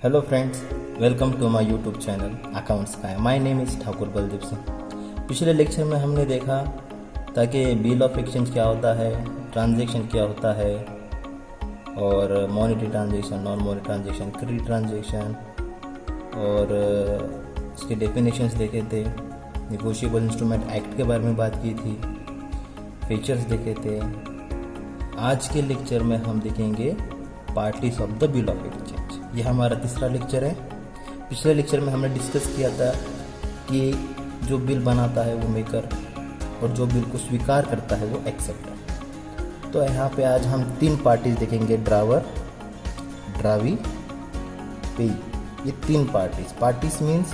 Hello friends, welcome to my YouTube channel accounts का। My name is Thakur Baldeep Singh. पिछले lecture में हमने देखा ताकि बिल ऑफ एक्सचेंज क्या होता है, ट्रांजैक्शन क्या होता है, और monetary transaction, non monetary transaction, credit transaction, और इसके डेफिनेशंस देखे थे। नेगोशिएबल इंस्ट्रूमेंट एक्ट के बारे में बात की थी, फीचर्स देखे थे। आज के लेक्चर में हम देखेंगे parties of the bill of exchange. ये हमारा तीसरा लेक्चर है। पिछले लेक्चर में हमने डिस्कस किया था कि जो बिल बनाता है वो मेकर और जो बिल को स्वीकार करता है वो एक्सेप्टर। तो यहाँ पे आज हम तीन पार्टीज देखेंगे, ड्रावर, ड्रावी, पेई। ये तीन parties means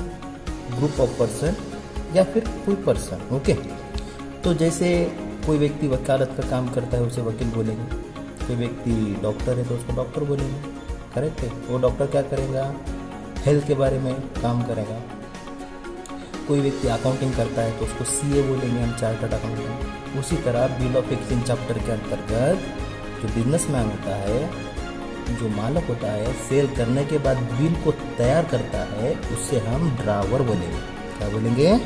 group of person या फिर कोई पर्सन। ओके, तो जैसे कोई व्यक्ति वकालत का काम करता है उसे वकील बोलेंगे, कोई व्यक्ति डॉक्टर है तो उसको डॉक्टर बोलेंगे। करेक्ट है। वो डॉक्टर क्या करेगा, हेल्थ के बारे में काम करेगा। कोई व्यक्ति अकाउंटिंग करता है तो उसको सीए बोलेंगे, हम चार्टर्ड अकाउंटेंट। उसी तरह बिल ऑफ एक्सचेंज चैप्टर के अंतर्गत जो बिजनेसमैन होता है, जो मालक होता है, सेल करने के बाद बिल को तैयार करता है, उससे हम ड्रावर बोलेंगे। क्या बोलेंगे?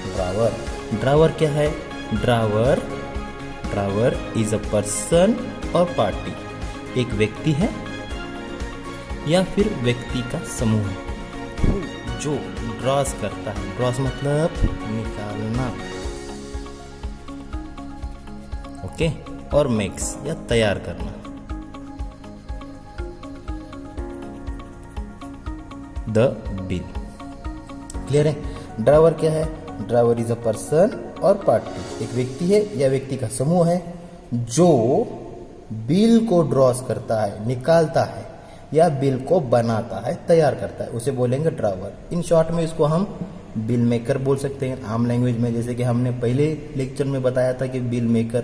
ड्रावर। ड्रावर क्या है? ड्रावर इज अ पर्सन और पार्टी। एक व्यक्ति है या फिर व्यक्ति का समूह जो ड्रॉस करता है। ड्रॉस मतलब निकालना। ओके, और मेक्स या तैयार करना। The bill. क्लियर है? ड्रावर क्या है? ड्रावर इज अ पर्सन और पार्टी। एक व्यक्ति है या व्यक्ति का समूह है जो बिल को ड्रॉस करता है, निकालता है, या बिल को बनाता है, तैयार करता है, उसे बोलेंगे ड्रावर। इन शॉर्ट में इसको हम बिल मेकर बोल सकते हैं आम लैंग्वेज में, जैसे कि हमने पहले लेक्चर में बताया था कि बिल मेकर।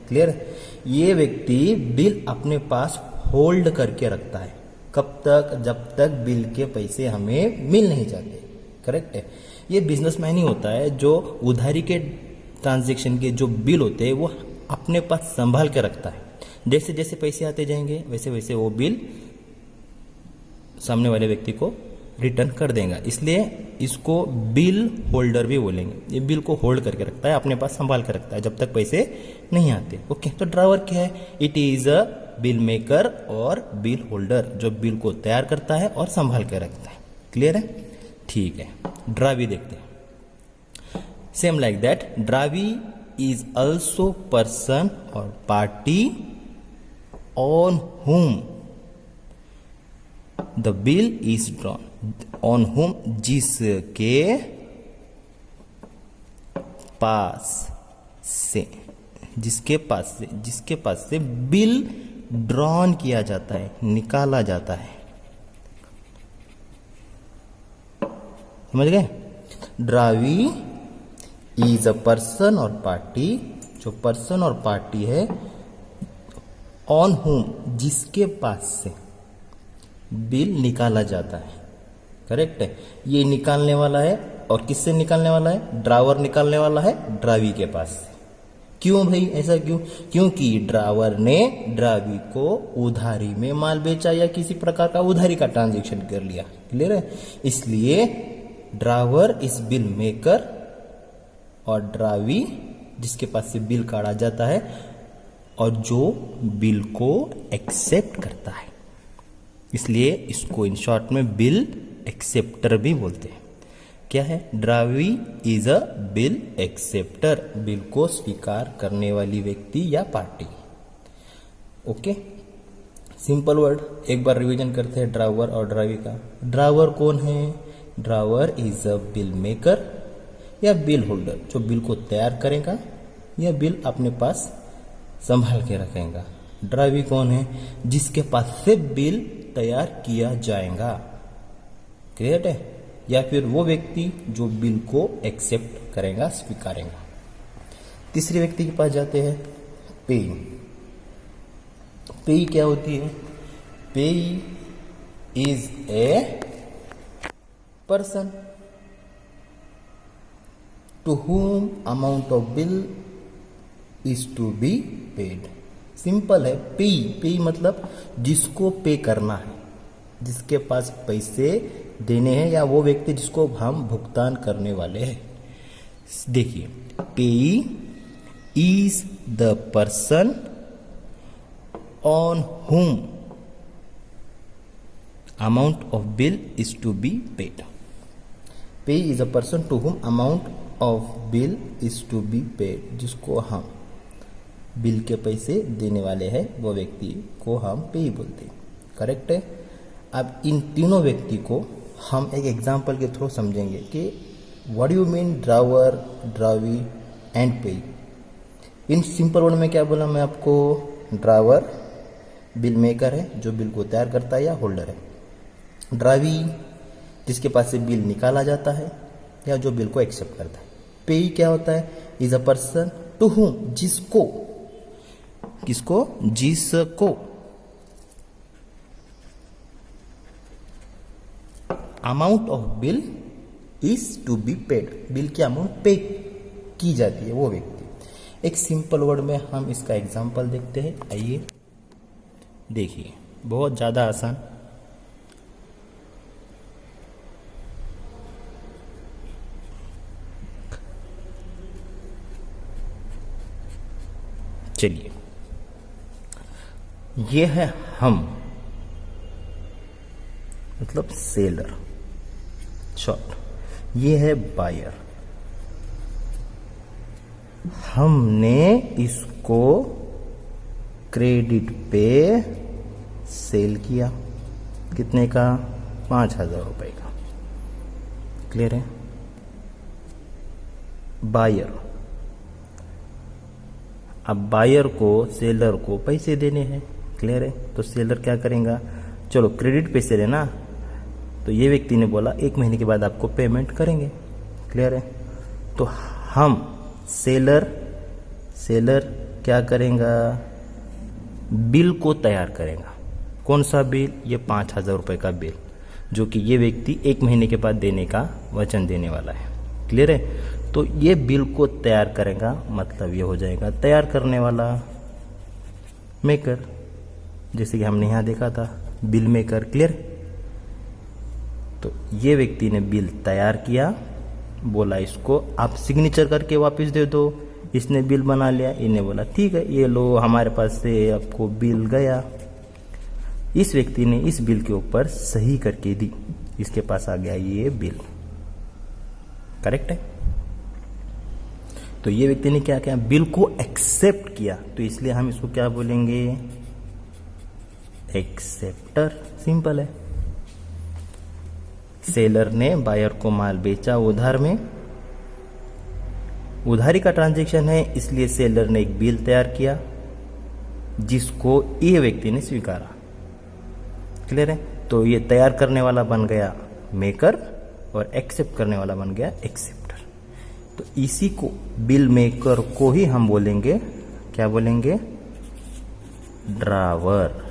क्लियर है? ये व्यक्ति बिल अपने पास होल्ड करके रखता है। कब तक? जब तक बिल के पैसे हमें मिल नहीं जाते। करेक्ट है? ये बिजनेसमैन ही होता है जो उधारी के ट्रांजेक्शन के जो बिल होते हैं वो अपने पास संभाल के रखता है। जैसे जैसे पैसे आते जाएंगे वैसे वैसे वो बिल सामने वाले व्यक्ति को रिटर्न कर देगा। इसलिए इसको बिल होल्डर भी बोलेंगे। ये बिल को होल्ड करके रखता है, अपने पास संभाल कर रखता है जब तक पैसे नहीं आते। ओके, तो ड्रावर क्या है? It is a bill maker और बिल होल्डर, जो बिल को तैयार करता है और संभाल कर रखता है। क्लियर है? ठीक है। ड्रावी देखते हैं। Same like that, drawee is also person और party on whom the bill is drawn. On whom, जिसके पास से बिल ड्रॉन किया जाता है, निकाला जाता है। समझ गए? ड्रावी इज अ पर्सन और पार्टी, जो पर्सन और पार्टी है, ऑन whom, जिसके पास से बिल निकाला जाता है। करेक्ट है? ये निकालने वाला है, और किससे निकालने वाला है? ड्रावर निकालने वाला है ड्रावी के पास से। क्यों भाई, ऐसा क्यों? क्योंकि ड्रावर ने ड्रावी को उधारी में माल बेचा या किसी प्रकार का उधारी का ट्रांजैक्शन कर लिया। क्लियर है? इसलिए ड्रावर इज बिल मेकर और ड्रावी जिसके पास से बिल काढ़ा जाता है और जो बिल को एक्सेप्ट करता है। इसलिए इसको इन शॉर्ट में बिल एक्सेप्टर भी बोलते हैं। क्या है? Drawee is a bill acceptor, bill को स्वीकार करने वाली व्यक्ति या पार्टी। Okay, simple word. एक बार रिवीजन करते हैं ड्रावर और ड्रावी का। ड्रावर कौन है? Drawer is a bill maker या बिल होल्डर, जो बिल को तैयार करेगा या बिल अपने पास संभाल के रखेगा। ड्रावी कौन है? जिसके पास से बिल तैयार किया जाएगा। क्लियर है? या फिर वो व्यक्ति जो बिल को एक्सेप्ट करेगा, स्वीकारेगा। तीसरे व्यक्ति के पास जाते हैं, पेई। पेई क्या होती है? Payee is a person to whom amount of bill is to be paid. Simple है। पे मतलब जिसको पे करना है, जिसके पास पैसे देने हैं या वो व्यक्ति जिसको हम भुगतान करने वाले हैं। देखिए, पेई is the person on whom amount of bill is to be paid. Payee is a person to whom amount of bill is to be paid. जिसको हम बिल के पैसे देने वाले हैं वो व्यक्ति को हम पेई बोलते हैं। करेक्ट है। अब इन तीनों व्यक्ति को हम एक एग्जांपल के थ्रू समझेंगे कि what you mean drawer, drawee and payee. In simple word में क्या बोला मैं आपको, ड्रावर बिल मेकर है जो बिल को तैयार करता है या होल्डर है। ड्रावी जिसके पास से बिल निकाला जाता है या जो बिल को एक्सेप्ट करता है। पेई क्या होता है, is a person to whom, जिसको, किसको, जिसको amount of bill is to be paid, bill की अमाउंट पे की जाती है वो व्यक्ति। एक सिंपल वर्ड में हम इसका एग्जांपल देखते हैं। आइए देखिए, बहुत ज्यादा आसान। चलिए, ये है हम, मतलब सेलर शॉर्ट। ये है बायर। हमने इसको क्रेडिट पे सेल किया, कितने का, 5,000 रुपए का। क्लियर है। बायर, अब बायर को सेलर को पैसे देने हैं। क्लियर है। तो सेलर क्या करेगा, चलो क्रेडिट पे सेल है ना, तो ये व्यक्ति ने बोला 1 महीने के बाद आपको पेमेंट करेंगे। क्लियर है। तो हम सेलर क्या करेगा, बिल को तैयार करेगा। कौन सा बिल, ये 5,000 रुपए का बिल, जो कि ये व्यक्ति 1 महीने के बाद देने का वचन देने वाला है। क्लियर है। तो ये बिल को तैयार करेगा, मतलब ये हो जाएगा तैयार करने वाला, मेकर, जैसे कि हमने यहां देखा था बिल मेकर। क्लियर। तो ये व्यक्ति ने बिल तैयार किया, बोला इसको आप सिग्नेचर करके वापस दे दो। इसने बिल बना लिया, इन्हें बोला ठीक है ये लो हमारे पास से आपको बिल गया। इस व्यक्ति ने इस बिल के ऊपर सही करके दी, इसके पास आ गया ये बिल। करेक्ट है। तो ये व्यक्ति ने क्या किया, बिल को एक्सेप्ट किया, तो इसलिए हम इसको क्या बोलेंगे, एक्सेप्टर। सिंपल है। सेलर ने बायर को माल बेचा उधार में, उधारी का ट्रांजैक्शन है, इसलिए सेलर ने एक बिल तैयार किया जिसको ये व्यक्ति ने स्वीकारा। क्लियर है। तो ये तैयार करने वाला बन गया मेकर और एक्सेप्ट करने वाला बन गया एक्सेप्टर। तो इसी को बिल मेकर को ही हम बोलेंगे, क्या बोलेंगे, ड्रावर।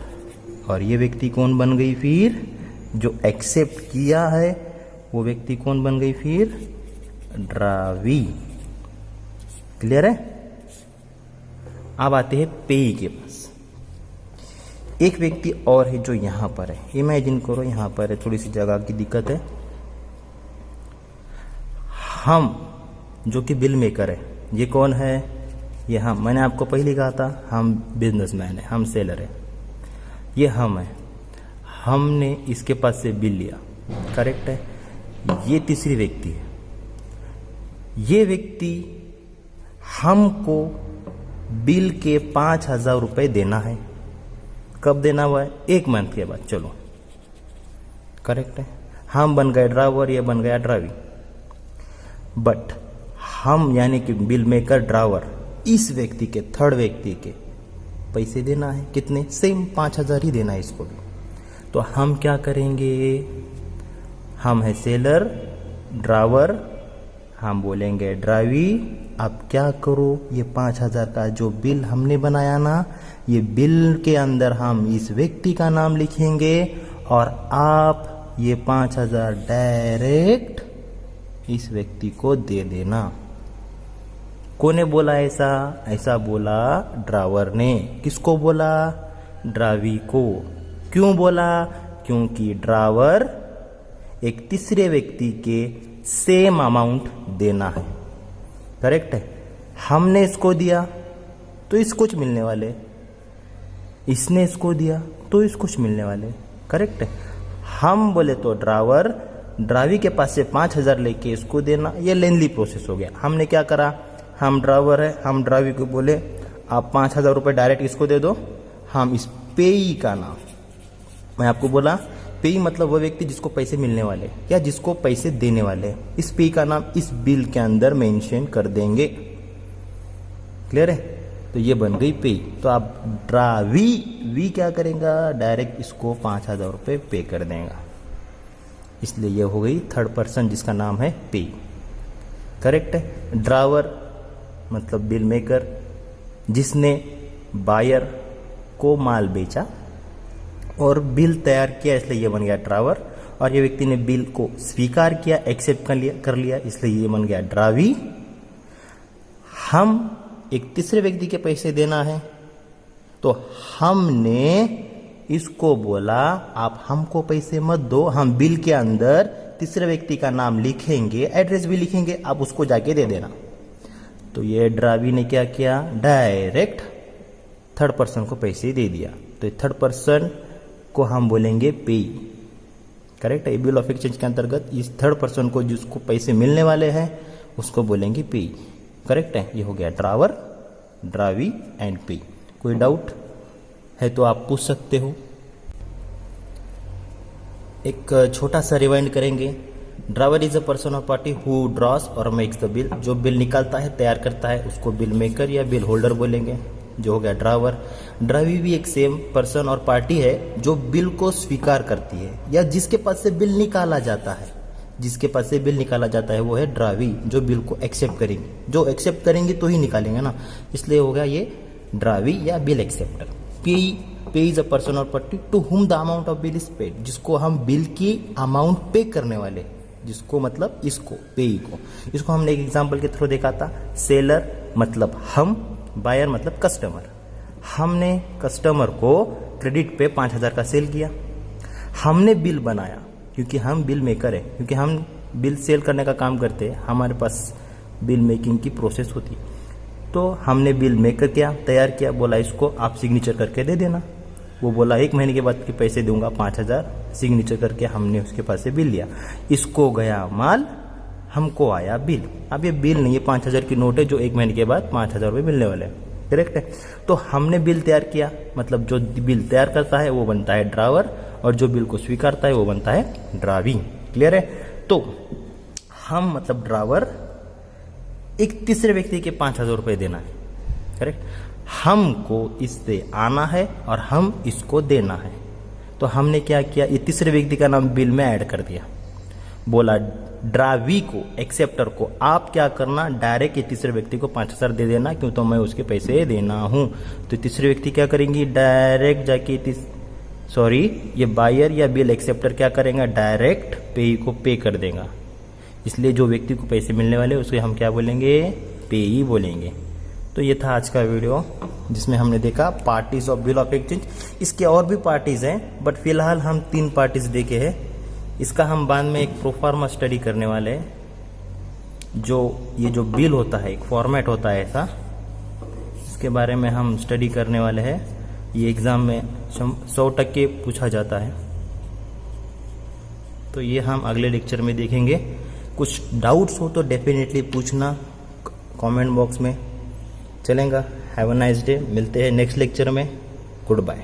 और ये व्यक्ति कौन बन गई फिर, जो एक्सेप्ट किया है वो व्यक्ति कौन बन गई फिर, ड्रावी। क्लियर है। अब आते हैं पेई के पास। एक व्यक्ति और है जो यहां पर है, इमेजिन करो यहां पर है, थोड़ी सी जगह की दिक्कत है। हम जो कि बिल मेकर है, ये कौन है, ये हम, मैंने आपको पहले कहा था हम बिजनेसमैन है, हम सेलर है, ये हम है। हमने इसके पास से बिल लिया। करेक्ट है। ये तीसरी व्यक्ति है। ये व्यक्ति हमको बिल के 5,000 रुपए देना है। कब देना हुआ है, 1 मंथ के बाद। चलो करेक्ट है। हम बन गए ड्राइवर, ये बन गया ड्राइवी। बट हम यानी कि बिल मेकर ड्राइवर, इस व्यक्ति के, थर्ड व्यक्ति के पैसे देना है। कितने, सेम 5,000 ही देना है इसको भी। तो हम क्या करेंगे, हम है सेलर, ड्राइवर, हम बोलेंगे ड्राइवी। अब क्या करो, ये 5,000 का जो बिल हमने बनाया ना, ये बिल के अंदर हम इस व्यक्ति का नाम लिखेंगे और आप ये 5,000 डायरेक्ट इस व्यक्ति को दे देना। कोने बोला ऐसा, ऐसा बोला ड्राइवर ने। किसको बोला, ड्राइवी को। क्यों बोला, क्योंकि ड्रावर एक तीसरे व्यक्ति के सेम अमाउंट देना है। करेक्ट है। हमने इसको दिया तो इसको कुछ मिलने वाले, इसने इसको दिया तो इसको कुछ मिलने वाले। करेक्ट है। हम बोले तो ड्रावी के पास से 5,000 लेके इसको देना, ये लेंथली प्रोसेस हो गया। हमने क्या करा, हम ड्रावर है, हम ड्रावी को बोले आप 5,000 रुपये डायरेक्ट इसको दे दो। हम इस पेई का नाम, मैं आपको बोला पेई मतलब वो व्यक्ति जिसको पैसे मिलने वाले या जिसको पैसे देने वाले, इस पेई का नाम इस बिल के अंदर मेंशन कर देंगे। क्लियर है। तो ये बन गई पेई। तो आप वी क्या करेगा, डायरेक्ट इसको 5,000 रुपये पे कर देगा, इसलिए ये हो गई थर्ड पर्सन जिसका नाम है पेई। करेक्ट है। ड्रावर मतलब बिल मेकर, जिसने बायर को माल बेचा और बिल तैयार किया, इसलिए ये बन गया ड्रावर। और ये व्यक्ति ने बिल को स्वीकार किया, एक्सेप्ट कर लिया, इसलिए ये बन गया ड्रावी। हम एक तीसरे व्यक्ति के पैसे देना है तो हमने इसको बोला आप हमको पैसे मत दो, हम बिल के अंदर तीसरे व्यक्ति का नाम लिखेंगे, एड्रेस भी लिखेंगे, आप उसको जाके दे देना। तो ये ड्रावी ने क्या किया, डायरेक्ट थर्ड पर्सन को पैसे दे दिया। तो थर्ड पर्सन को हम बोलेंगे पेई। करेक्ट है। बिल ऑफ एक्सचेंज के अंतर्गत इस थर्ड पर्सन को जिसको पैसे मिलने वाले हैं उसको बोलेंगे पेई। करेक्ट है। ये हो गया ड्रावर, ड्रावी एंड पेई। कोई डाउट है तो आप पूछ सकते हो। एक छोटा सा रिवाइंड करेंगे। ड्रावर इज अ पर्सन और पार्टी हु ड्रॉस और मेक्स द बिल। जो बिल निकालता है, तैयार करता है, उसको बिल मेकर या बिल होल्डर बोलेंगे, जो हो गया ड्रावर। ड्रावी भी एक सेम पर्सन और पार्टी है जो बिल को स्वीकार करती है या जिसके पास से बिल निकाला जाता है, जिसके पास से बिल निकाला जाता है वो है ड्रावी, जो बिल को एक्सेप्ट करेंगे, जो एक्सेप्ट करेंगे तो ही निकालेंगे ना, इसलिए हो गया ये ड्रावी या bill acceptor. Payee is a person और party to whom the amount of bill is paid, जिसको हम बिल की अमाउंट पे करने वाले, जिसको मतलब इसको पेई को, इसको हमने एक एग्जांपल के थ्रू देखा था। सेलर मतलब हम, बायर मतलब कस्टमर। हमने कस्टमर को क्रेडिट पे 5,000 का सेल किया, हमने बिल बनाया क्योंकि हम बिल मेकर है, क्योंकि हम बिल सेल करने का काम करते हैं, हमारे पास बिल मेकिंग की प्रोसेस होती। तो हमने बिल मेकर किया, तैयार किया, बोला इसको आप सिग्नेचर करके दे देना। वो बोला 1 महीने के बाद के पैसे दूंगा 5,000, सिग्नेचर करके हमने उसके पास से बिल लिया। इसको गया माल, हमको आया बिल। अब ये बिल नहीं है, 5,000 की नोट है जो 1 महीने के बाद 5,000 रुपये मिलने वाले हैं। करेक्ट है। तो हमने बिल तैयार किया, मतलब जो बिल तैयार करता है वो बनता है ड्रावर और जो बिल को स्वीकारता है वो बनता है ड्रावी। क्लियर है। तो हम मतलब ड्रावर एक तीसरे व्यक्ति के 5,000 रुपये देना है। करेक्ट। हमको इससे आना है और हम इसको देना है। तो हमने क्या किया, ये तीसरे व्यक्ति का नाम बिल में ऐड कर दिया, बोला ड्रावी को, एक्सेप्टर को, आप क्या करना, डायरेक्ट ये तीसरे व्यक्ति को 5,000 दे देना, क्यों तो मैं उसके पैसे देना हूं। तो तीसरे व्यक्ति क्या करेंगी, डायरेक्ट जाके ये बायर या बिल एक्सेप्टर क्या करेगा, डायरेक्ट पेई को पे कर देगा। इसलिए जो व्यक्ति को पैसे मिलने वाले उसको हम क्या बोलेंगे, पेई बोलेंगे। तो ये था आज का वीडियो जिसमें हमने देखा parties of bill of exchange. इसके और भी पार्टीज हैं बट फिलहाल हम 3 पार्टीज देखे हैं। इसका हम बाद में एक प्रोफार्मा स्टडी करने वाले हैं। ये जो बिल होता है, एक फॉर्मेट होता है ऐसा, इसके बारे में हम स्टडी करने वाले हैं। ये एग्जाम में 100% पूछा जाता है। तो ये हम अगले लेक्चर में देखेंगे। कुछ डाउट्स हो तो डेफिनेटली पूछना कमेंट बॉक्स में, चलेगा। Have a nice day. मिलते हैं नेक्स्ट लेक्चर में। Good bye.